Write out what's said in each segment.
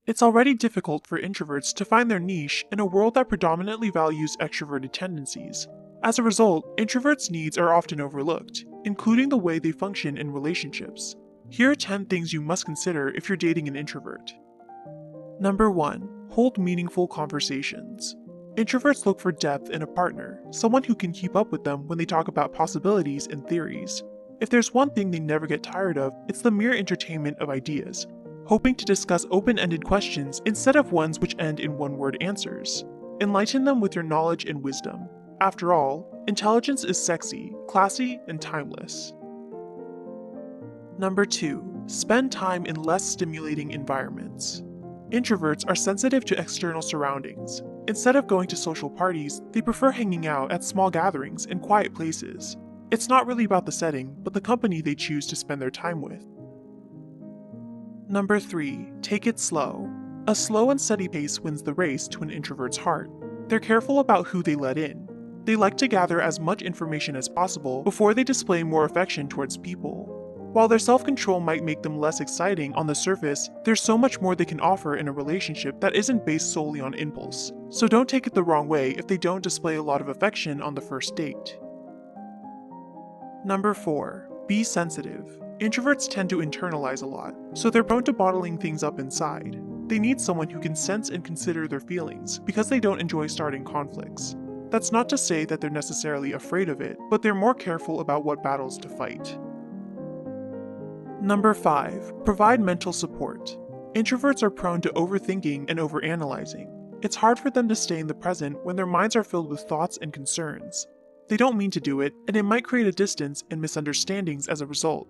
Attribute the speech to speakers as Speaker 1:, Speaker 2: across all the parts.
Speaker 1: It's already difficult for introverts to find their niche in a world that predominantly values extroverted tendencies. As a result, introverts' needs are often overlooked, including the way they function in relationships. Here are 10 things you must consider if you're dating an introvert. Number 1. Hold meaningful conversations. Introverts look for depth in a partner, someone who can keep up with them when they talk about possibilities and theories. If there's one thing they never get tired of, it's the mere entertainment of ideas, hoping to discuss open-ended questions instead of ones which end in one-word answers. Enlighten them with your knowledge and wisdom. After all, intelligence is sexy, classy, and timeless. Number 2. Spend time in less stimulating environments. Introverts are sensitive to external surroundings. Instead of going to social parties, they prefer hanging out at small gatherings in quiet places. It's not really about the setting, but the company they choose to spend their time with. Number 3. Take it slow. A slow and steady pace wins the race to an introvert's heart. They're careful about who they let in. They like to gather as much information as possible before they display more affection towards people. While their self-control might make them less exciting on the surface, there's so much more they can offer in a relationship that isn't based solely on impulse. So don't take it the wrong way if they don't display a lot of affection on the first date. Number 4. Be sensitive. Introverts tend to internalize a lot, so they're prone to bottling things up inside. They need someone who can sense and consider their feelings, because they don't enjoy starting conflicts. That's not to say that they're necessarily afraid of it, but they're more careful about what battles to fight. Number 5. Provide mental support. Introverts are prone to overthinking and overanalyzing. It's hard for them to stay in the present when their minds are filled with thoughts and concerns. They don't mean to do it, and it might create a distance and misunderstandings as a result.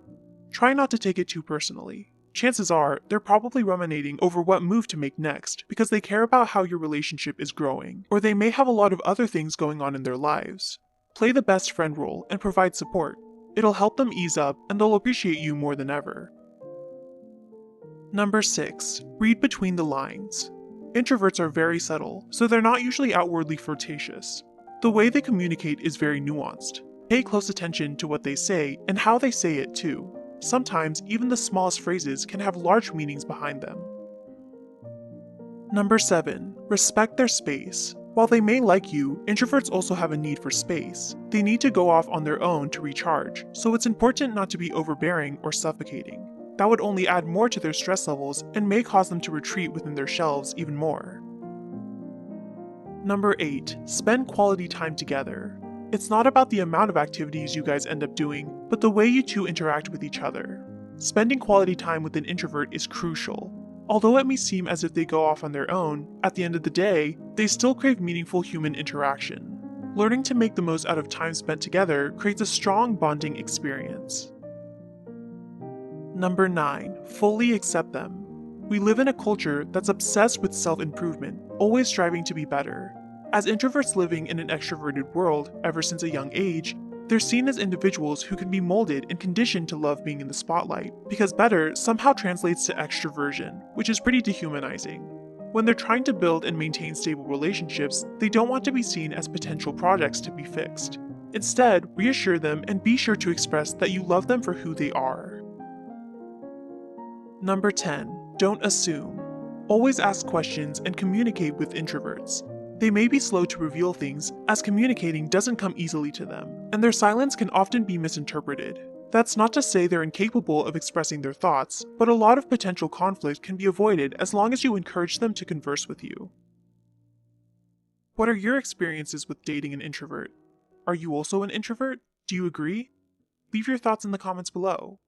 Speaker 1: Try not to take it too personally. Chances are, they're probably ruminating over what move to make next because they care about how your relationship is growing, or they may have a lot of other things going on in their lives. Play the best friend role and provide support. It'll help them ease up and they'll appreciate you more than ever. Number 6. Read between the lines. Introverts are very subtle, so they're not usually outwardly flirtatious. The way they communicate is very nuanced. Pay close attention to what they say and how they say it too. Sometimes even the smallest phrases can have large meanings behind them. Number 7. Respect their space. While they may like you, introverts also have a need for space. They need to go off on their own to recharge, so it's important not to be overbearing or suffocating. That would only add more to their stress levels and may cause them to retreat within their shelves even more. Number 8. Spend quality time together. It's not about the amount of activities you guys end up doing, but the way you two interact with each other. Spending quality time with an introvert is crucial. Although it may seem as if they go off on their own, at the end of the day, they still crave meaningful human interaction. Learning to make the most out of time spent together creates a strong bonding experience. Number 9. Fully accept them. We live in a culture that's obsessed with self-improvement, always striving to be better. As introverts living in an extroverted world ever since a young age, they're seen as individuals who can be molded and conditioned to love being in the spotlight, because better somehow translates to extroversion, which is pretty dehumanizing. When they're trying to build and maintain stable relationships, they don't want to be seen as potential projects to be fixed. Instead, reassure them and be sure to express that you love them for who they are. Number 10. Don't assume. Always ask questions and communicate with introverts. They may be slow to reveal things, as communicating doesn't come easily to them, and their silence can often be misinterpreted. That's not to say they're incapable of expressing their thoughts, but a lot of potential conflict can be avoided as long as you encourage them to converse with you. What are your experiences with dating an introvert? Are you also an introvert? Do you agree? Leave your thoughts in the comments below.